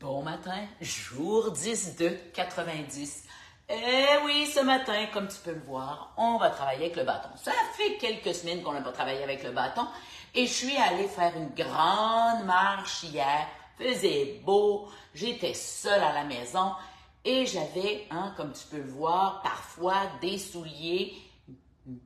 Bon matin, jour 10 de 90. Eh oui, ce matin, comme tu peux le voir, on va travailler avec le bâton. Ça fait quelques semaines qu'on n'a pas travaillé avec le bâton et je suis allée faire une grande marche hier. Faisait beau, j'étais seule à la maison et j'avais, comme tu peux le voir, parfois des souliers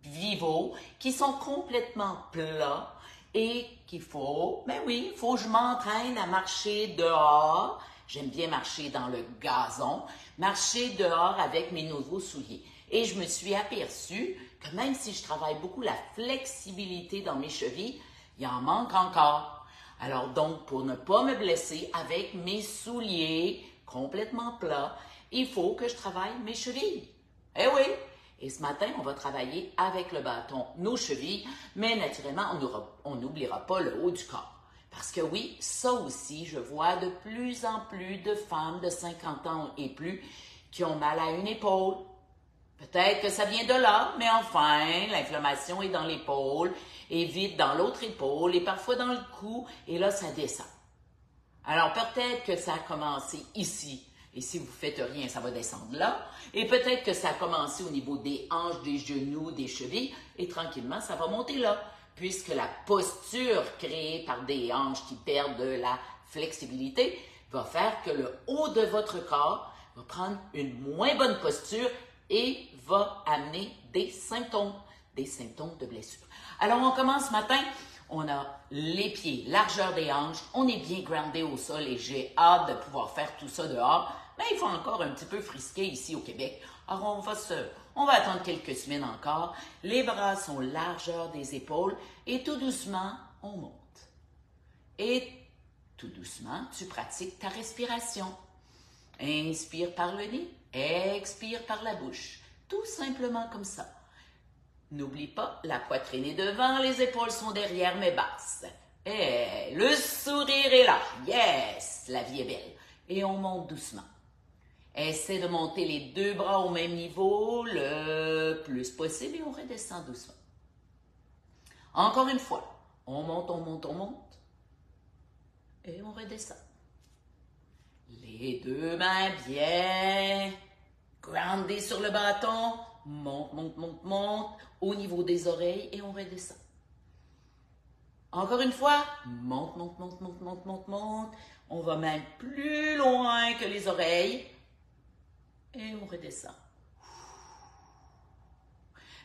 Vivo qui sont complètement plats et qu'il faut, ben oui, il faut que je m'entraîne à marcher dehors. J'aime bien marcher dans le gazon, marcher dehors avec mes nouveaux souliers. Et je me suis aperçue que même si je travaille beaucoup la flexibilité dans mes chevilles, il en manque encore. Alors donc, pour ne pas me blesser avec mes souliers complètement plats, il faut que je travaille mes chevilles. Eh oui! Et ce matin, on va travailler avec le bâton nos chevilles, mais naturellement, on n'oubliera pas le haut du corps. Parce que oui, ça aussi, je vois de plus en plus de femmes de 50 ans et plus qui ont mal à une épaule. Peut-être que ça vient de là, mais enfin, l'inflammation est dans l'épaule, et vite dans l'autre épaule, et parfois dans le cou, et là, ça descend. Alors peut-être que ça a commencé ici, et si vous ne faites rien, ça va descendre là. Et peut-être que ça a commencé au niveau des hanches, des genoux, des chevilles, et tranquillement, ça va monter là, puisque la posture créée par des hanches qui perdent de la flexibilité va faire que le haut de votre corps va prendre une moins bonne posture et va amener des symptômes de blessure. Alors, on commence ce matin. On a les pieds, largeur des hanches, on est bien groundé au sol et j'ai hâte de pouvoir faire tout ça dehors. Mais il faut encore un petit peu frisquer ici au Québec. Alors on va attendre quelques semaines encore. Les bras sont largeur des épaules et tout doucement, on monte. Et tout doucement, tu pratiques ta respiration. Inspire par le nez, expire par la bouche. Tout simplement comme ça. N'oublie pas, la poitrine est devant, les épaules sont derrière mais basses. Et le sourire est là. Yes, la vie est belle. Et on monte doucement. Essaie de monter les deux bras au même niveau le plus possible et on redescend doucement. Encore une fois, on monte, on monte, on monte. Et on redescend. Les deux mains bien groundées sur le bâton. Monte, monte, monte, monte au niveau des oreilles et on redescend. Encore une fois, monte, monte, monte, monte, monte, monte, monte. On va même plus loin que les oreilles et on redescend.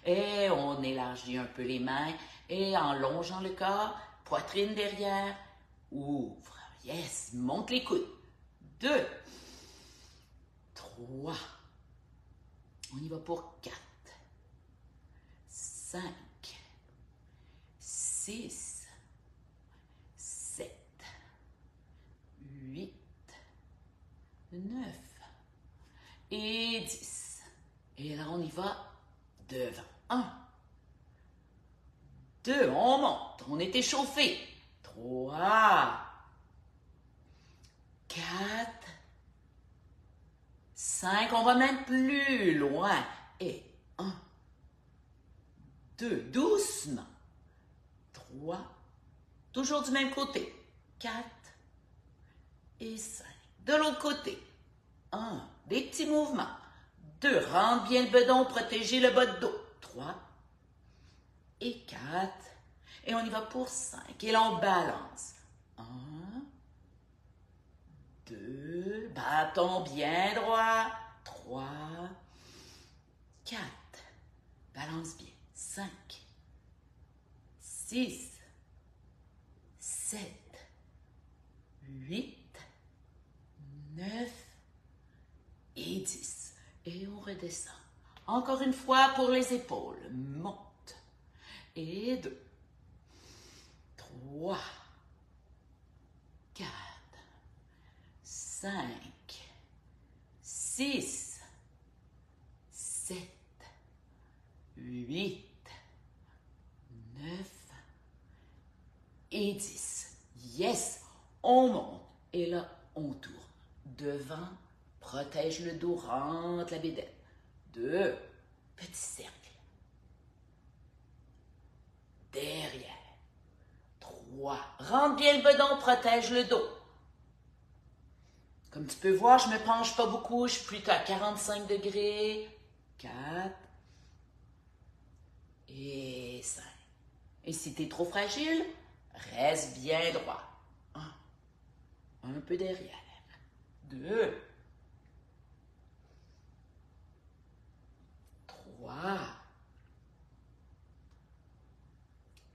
Et on élargit un peu les mains et en longeant le corps, poitrine derrière, ouvre. Yes, monte les coudes. 2, 3. On y va pour 4, 5, 6, 7, 8, 9 et 10. Et là, on y va devant. 1, 2, on monte, on est échauffé. 3, 4, 5, on va même plus loin. Et 1, 2, doucement. 3, toujours du même côté. 4 et 5. De l'autre côté. 1, des petits mouvements. 2, rentre bien le bedon, protégez le bas de dos. 3 et 4. Et on y va pour 5. Et là, on balance. 1, 2, bâton bien droit. 3, 4, balance bien. 5, 6, 7, 8, 9 et 10. Et on redescend. Encore une fois pour les épaules. Monte. Et 2, 3, 4, 5, 6, 7, 8, 9 et 10. Yes, on monte. Et là, on tourne. Devant, protège le dos, rentre la bédaine. 2, petit cercle. Derrière. 3, rentre bien le bedon, protège le dos. Comme tu peux voir, je me penche pas beaucoup, je suis plutôt à 45 degrés. 4 et 5. Et si tu es trop fragile, reste bien droit. Un peu derrière. 2, 3,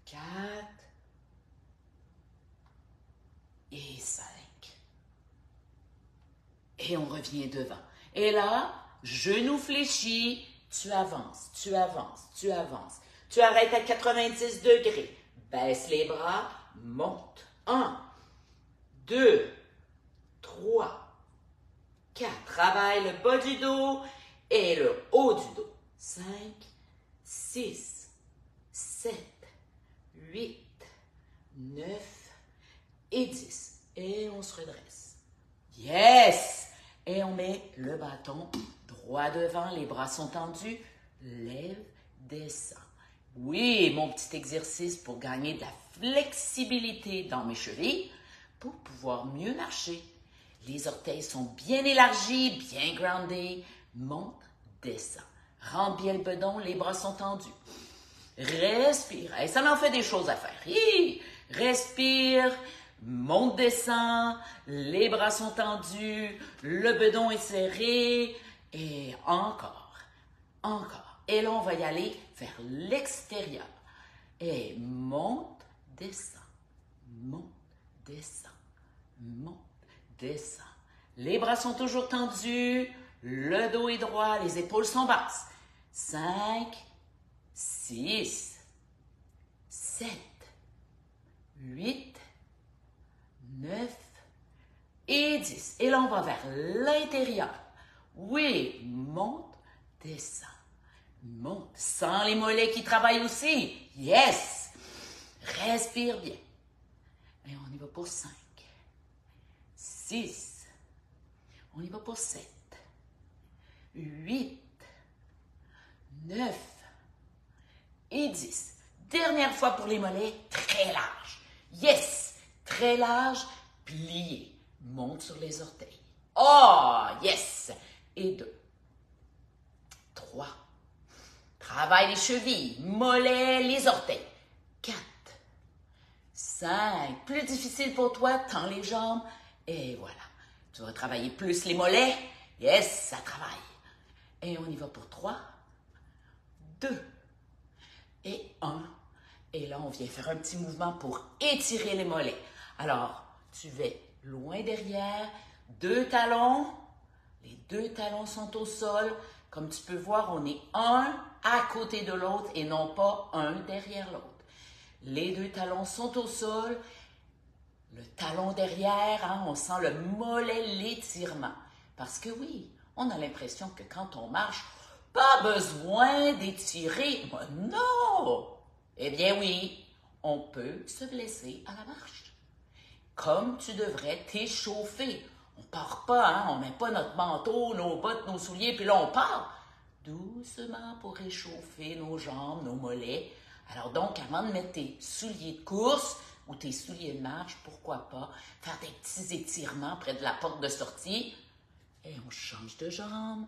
4 et 5. Et on revient devant. Et là, genou fléchi, tu avances, tu avances, tu avances. Tu arrêtes à 90 degrés. Baisse les bras, monte. 1, 2, 3, 4. Travaille le bas du dos et le haut du dos. 5, 6, 7, 8, 9 et 10. Et on se redresse. Yes! Et on met le bâton droit devant, les bras sont tendus. Lève, descend. Oui, mon petit exercice pour gagner de la flexibilité dans mes chevilles pour pouvoir mieux marcher. Les orteils sont bien élargis, bien groundés. Monte, descend. Rentre bien le bedon, les bras sont tendus. Respire. Et ça m'en fait des choses à faire. Hi! Respire. Monte, descend. Les bras sont tendus. Le bedon est serré. Et encore. Encore. Et là, on va y aller vers l'extérieur. Et monte, descend. Monte, descend. Monte, descend. Les bras sont toujours tendus. Le dos est droit. Les épaules sont basses. 5, 6, 7, 8, 9 et 10. Et là, on va vers l'intérieur. Oui, monte, descend. Monte. Sens les mollets qui travaillent aussi. Yes! Respire bien. Et on y va pour 5, 6. On y va pour 7, 8, 9 et 10. Dernière fois pour les mollets, très large. Yes! Très large, plié. Monte sur les orteils. Oh, yes! Et 2, 3. Travaille les chevilles, mollets, les orteils. 4, 5. Plus difficile pour toi, tends les jambes. Et voilà. Tu vas travailler plus les mollets. Yes, ça travaille. Et on y va pour 3, 2 et 1. Et là, on vient faire un petit mouvement pour étirer les mollets. Alors, tu vas loin derrière, 2 talons. Les 2 talons sont au sol. Comme tu peux voir, on est un à côté de l'autre et non pas un derrière l'autre. Les 2 talons sont au sol. Le talon derrière, hein, on sent le mollet, l'étirement. Parce que oui, on a l'impression que quand on marche, pas besoin d'étirer. Non! Eh bien oui, on peut se blesser à la marche. Comme tu devrais t'échauffer. On part pas, hein? On met pas notre manteau, nos bottes, nos souliers, puis là on part. Doucement pour réchauffer nos jambes, nos mollets. Alors donc, avant de mettre tes souliers de course ou tes souliers de marche, pourquoi pas faire des petits étirements près de la porte de sortie. Et on change de jambe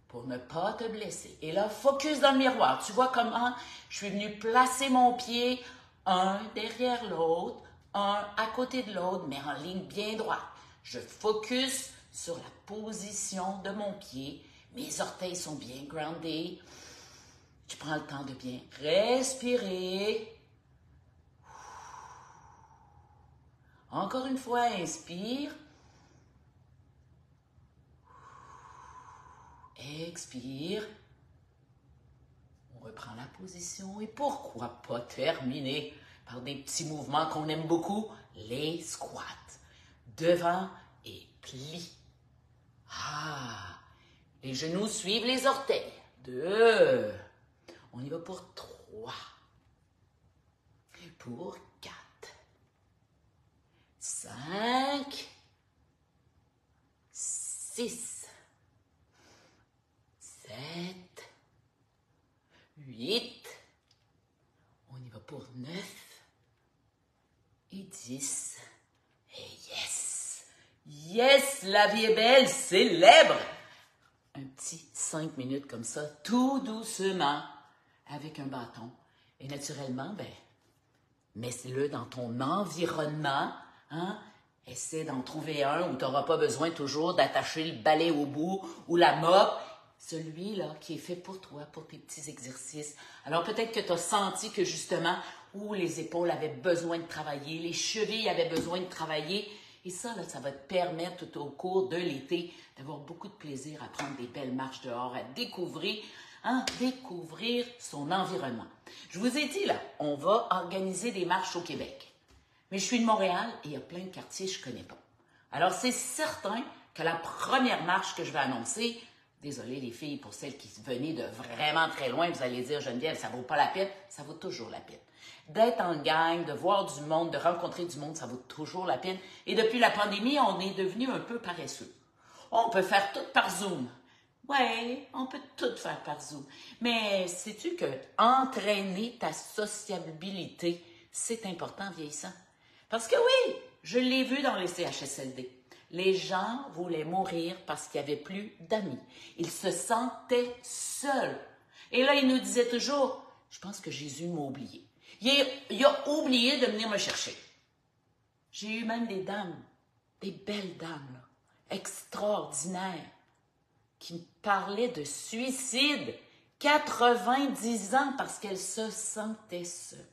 pour ne pas te blesser. Et là, focus dans le miroir. Tu vois comment je suis venue placer mon pied un derrière l'autre, un à côté de l'autre, mais en ligne bien droite. Je focus sur la position de mon pied. Mes orteils sont bien groundés. Tu prends le temps de bien respirer. Encore une fois, inspire. Expire. On reprend la position et pourquoi pas terminer par des petits mouvements qu'on aime beaucoup, les squats. Devant et plie. Les genoux suivent les orteils. 2. On y va pour 3. Pour 4. 5. 6. 7. 8. On y va pour 9. Et 10. Et yes! Yes, la vie est belle, célèbre! Un petit 5 minutes comme ça, tout doucement, avec un bâton. Et naturellement, ben, mets-le dans ton environnement, hein? Essaie d'en trouver un où tu n'auras pas besoin toujours d'attacher le balai au bout ou la mop. Celui-là qui est fait pour toi, pour tes petits exercices. Alors peut-être que tu as senti que justement, les épaules avaient besoin de travailler, les chevilles avaient besoin de travailler. Et ça, là, ça va te permettre tout au cours de l'été d'avoir beaucoup de plaisir à prendre des belles marches dehors, à découvrir, découvrir son environnement. Je vous ai dit, là, on va organiser des marches au Québec. Mais je suis de Montréal et il y a plein de quartiers que je ne connais pas. Alors, c'est certain que la première marche que je vais annoncer, désolé les filles, pour celles qui venaient de vraiment très loin, vous allez dire, Geneviève, ça ne vaut pas la peine. Ça vaut toujours la peine. D'être en gang, de voir du monde, de rencontrer du monde, ça vaut toujours la peine. Et depuis la pandémie, on est devenu un peu paresseux. On peut faire tout par Zoom. Oui, on peut tout faire par Zoom. Mais sais-tu que entraîner ta sociabilité, c'est important vieillissant? Parce que oui, je l'ai vu dans les CHSLD. Les gens voulaient mourir parce qu'il n'y avait plus d'amis. Ils se sentaient seuls. Et là, ils nous disaient toujours, je pense que Jésus m'a oublié. Il a oublié de venir me chercher. J'ai eu même des dames, des belles dames, là, extraordinaires, qui me parlaient de suicide, 90 ans, parce qu'elles se sentaient seules.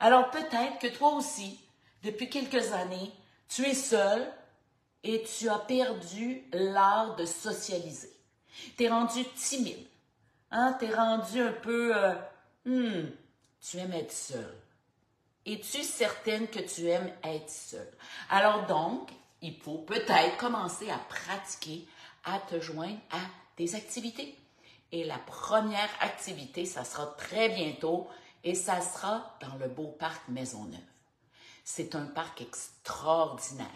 Alors peut-être que toi aussi, depuis quelques années, tu es seul et tu as perdu l'art de socialiser. Tu es rendu timide, tu es rendu un peu, tu aimes être seul. Es-tu certaine que tu aimes être seule? Alors donc, il faut peut-être commencer à pratiquer, à te joindre à des activités. Et la première activité, ça sera très bientôt et ça sera dans le beau parc Maisonneuve. C'est un parc extraordinaire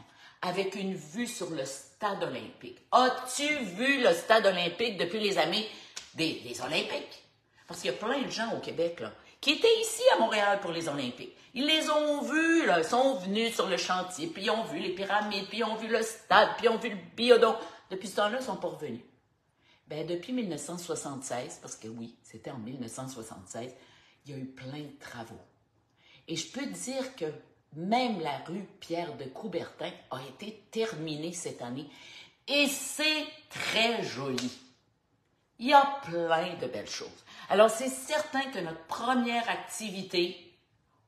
avec une vue sur le stade olympique. As-tu vu le stade olympique depuis les années des Olympiques? Parce qu'il y a plein de gens au Québec là, qui étaient ici à Montréal pour les Olympiques. Ils les ont vus, là, ils sont venus sur le chantier, puis ils ont vu les pyramides, puis ils ont vu le stade, puis ils ont vu le biodôme. Depuis ce temps-là, ils ne sont pas revenus. Bien, depuis 1976, parce que oui, c'était en 1976, il y a eu plein de travaux. Et je peux te dire que même la rue Pierre de Coubertin a été terminée cette année. Et c'est très joli. Il y a plein de belles choses. Alors, c'est certain que notre première activité,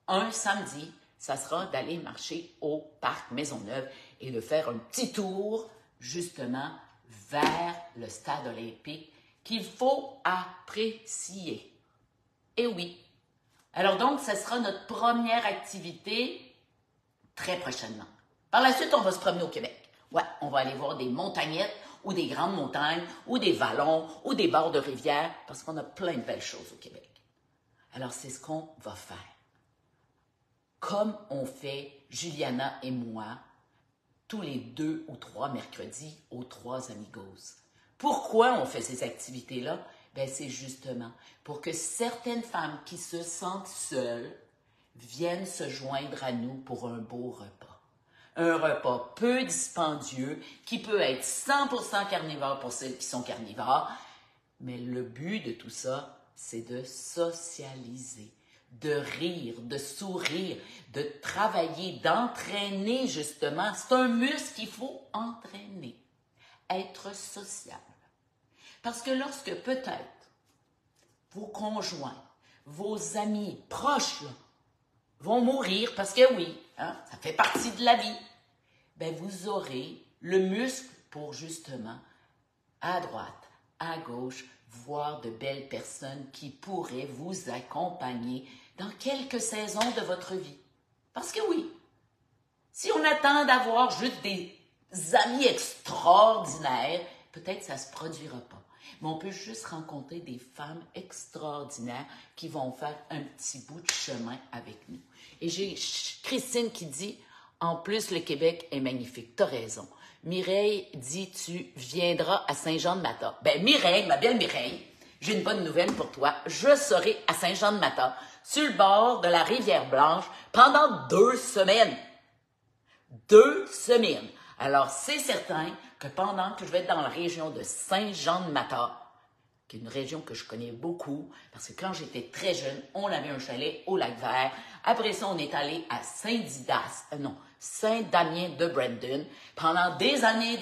un samedi, ça sera d'aller marcher au parc Maisonneuve et de faire un petit tour, justement, vers le stade olympique qu'il faut apprécier. Et oui. Alors donc, ce sera notre première activité très prochainement. Par la suite, on va se promener au Québec. Ouais, on va aller voir des montagnettes ou des grandes montagnes ou des vallons ou des bords de rivières parce qu'on a plein de belles choses au Québec. Alors, c'est ce qu'on va faire. Comme on fait, Juliana et moi, tous les 2 ou 3 mercredis aux 3 Amigos. Pourquoi on fait ces activités-là? Bien, c'est justement pour que certaines femmes qui se sentent seules viennent se joindre à nous pour un beau repas. Un repas peu dispendieux qui peut être 100% carnivore pour celles qui sont carnivores, mais le but de tout ça, c'est de socialiser, de rire, de sourire, de travailler, d'entraîner justement. C'est un muscle qu'il faut entraîner, être sociable. Parce que lorsque peut-être vos conjoints, vos amis proches là, vont mourir, parce que oui, ça fait partie de la vie, bien vous aurez le muscle pour justement, à droite, à gauche, voir de belles personnes qui pourraient vous accompagner dans quelques saisons de votre vie. Parce que oui, si on attend d'avoir juste des amis extraordinaires, peut-être ça ne se produira pas. Mais on peut juste rencontrer des femmes extraordinaires qui vont faire un petit bout de chemin avec nous. Et j'ai Christine qui dit, en plus, le Québec est magnifique. Tu as raison. Mireille dit, tu viendras à Saint-Jean-de-Mata. Ben Mireille, ma belle Mireille, j'ai une bonne nouvelle pour toi. Je serai à Saint-Jean-de-Mata, sur le bord de la Rivière-Blanche, pendant 2 semaines. 2 semaines. Alors, c'est certain que pendant que je vais être dans la région de Saint-Jean-de-Mata, qui est une région que je connais beaucoup, parce que quand j'étais très jeune, on avait un chalet au Lac-Vert. Après ça, on est allé à Saint-Damien de Brandon. Pendant des années,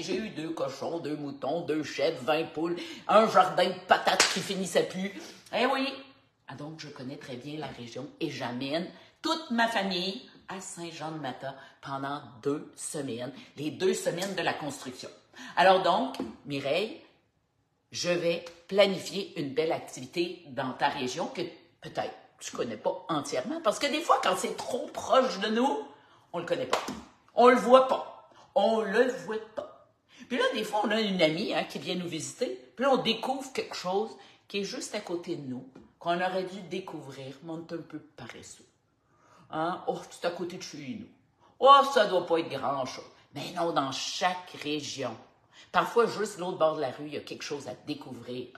j'ai eu 2 cochons, 2 moutons, 2 chèvres, 20 poules, un jardin de patates qui finissait plus. Eh oui! Ah, donc, je connais très bien la région et j'amène toute ma famille à Saint-Jean-de-Mata pendant 2 semaines, les 2 semaines de la construction. Alors donc, Mireille, je vais planifier une belle activité dans ta région que peut-être tu ne connais pas entièrement. Parce que des fois, quand c'est trop proche de nous, on ne le connaît pas. On ne le voit pas. On ne le voit pas. Puis là, des fois, on a une amie qui vient nous visiter. Puis là, on découvre quelque chose qui est juste à côté de nous, qu'on aurait dû découvrir, mais on est un peu paresseux. Hein? Oh, c'est à côté de chez nous. Oh, ça ne doit pas être grand-chose. Mais non, dans chaque région. Parfois, juste l'autre bord de la rue, il y a quelque chose à découvrir.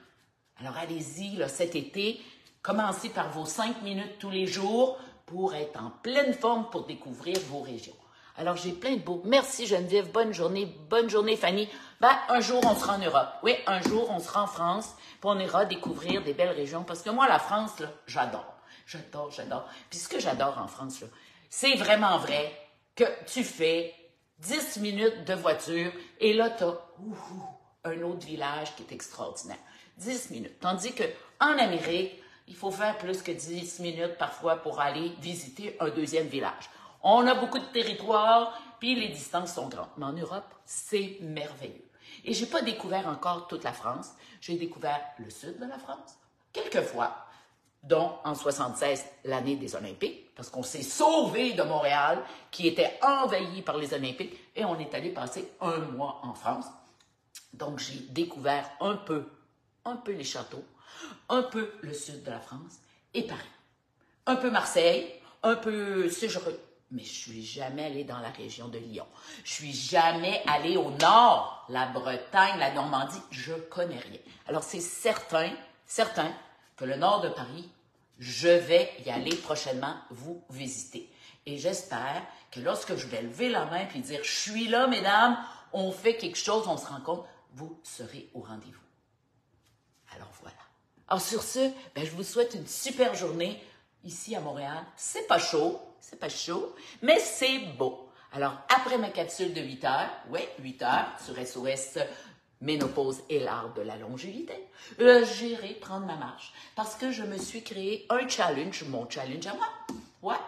Alors, allez-y, là, cet été, commencez par vos 5 minutes tous les jours pour être en pleine forme pour découvrir vos régions. Alors, j'ai plein de beaux. Merci Geneviève, bonne journée Fanny. Ben, un jour, on sera en Europe. Oui, un jour, on sera en France, puis on ira découvrir des belles régions. Parce que moi, la France, là, j'adore. J'adore. Puis ce que j'adore en France, là, c'est vraiment vrai que tu fais 10 minutes de voiture et là, tu as un autre village qui est extraordinaire. 10 minutes. Tandis qu'en Amérique, il faut faire plus que 10 minutes parfois pour aller visiter un deuxième village. On a beaucoup de territoires, puis les distances sont grandes. Mais en Europe, c'est merveilleux. Et je n'ai pas découvert encore toute la France. J'ai découvert le sud de la France, quelquefois, dont en 76, l'année des Olympiques, parce qu'on s'est sauvé de Montréal, qui était envahi par les Olympiques, et on est allé passer un mois en France. Donc, j'ai découvert un peu les châteaux, un peu le sud de la France et Paris. Un peu Marseille, un peu Séchereux, mais je suis jamais allée dans la région de Lyon. Je suis jamais allée au nord, la Bretagne, la Normandie, je connais rien. Alors, c'est certain que le nord de Paris, je vais y aller prochainement vous visiter. Et j'espère que lorsque je vais lever la main et dire « Je suis là, mesdames, on fait quelque chose, on se rencontre », vous serez au rendez-vous. Alors voilà. Alors sur ce, je vous souhaite une super journée ici à Montréal. C'est pas chaud, mais c'est beau. Alors après ma capsule de 8 heures, 8 heures sur SOS Ménopause et l'art de la longévité, j'irai prendre ma marche parce que je me suis créé un challenge, mon challenge à moi,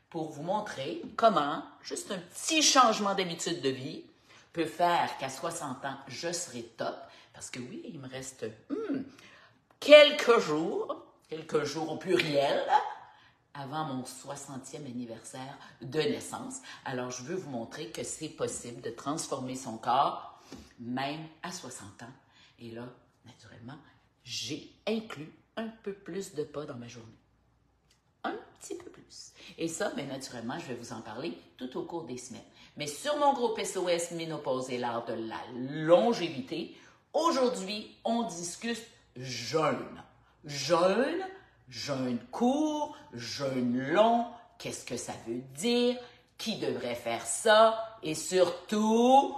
pour vous montrer comment juste un petit changement d'habitude de vie peut faire qu'à 60 ans, je serai top. Parce que oui, il me reste quelques jours au pluriel, avant mon 60e anniversaire de naissance. Alors, je veux vous montrer que c'est possible de transformer son corps, même à 60 ans. Et là, naturellement, j'ai inclus un peu plus de pas dans ma journée. Un petit peu plus. Et ça, naturellement, je vais vous en parler tout au cours des semaines. Mais sur mon groupe SOS Ménopause et l'art de la longévité, aujourd'hui, on discute jeûne. Jeûne court, jeûne long, qu'est-ce que ça veut dire, qui devrait faire ça et surtout,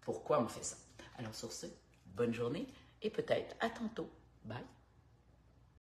pourquoi on fait ça. Alors sur ce, bonne journée et peut-être à tantôt. Bye!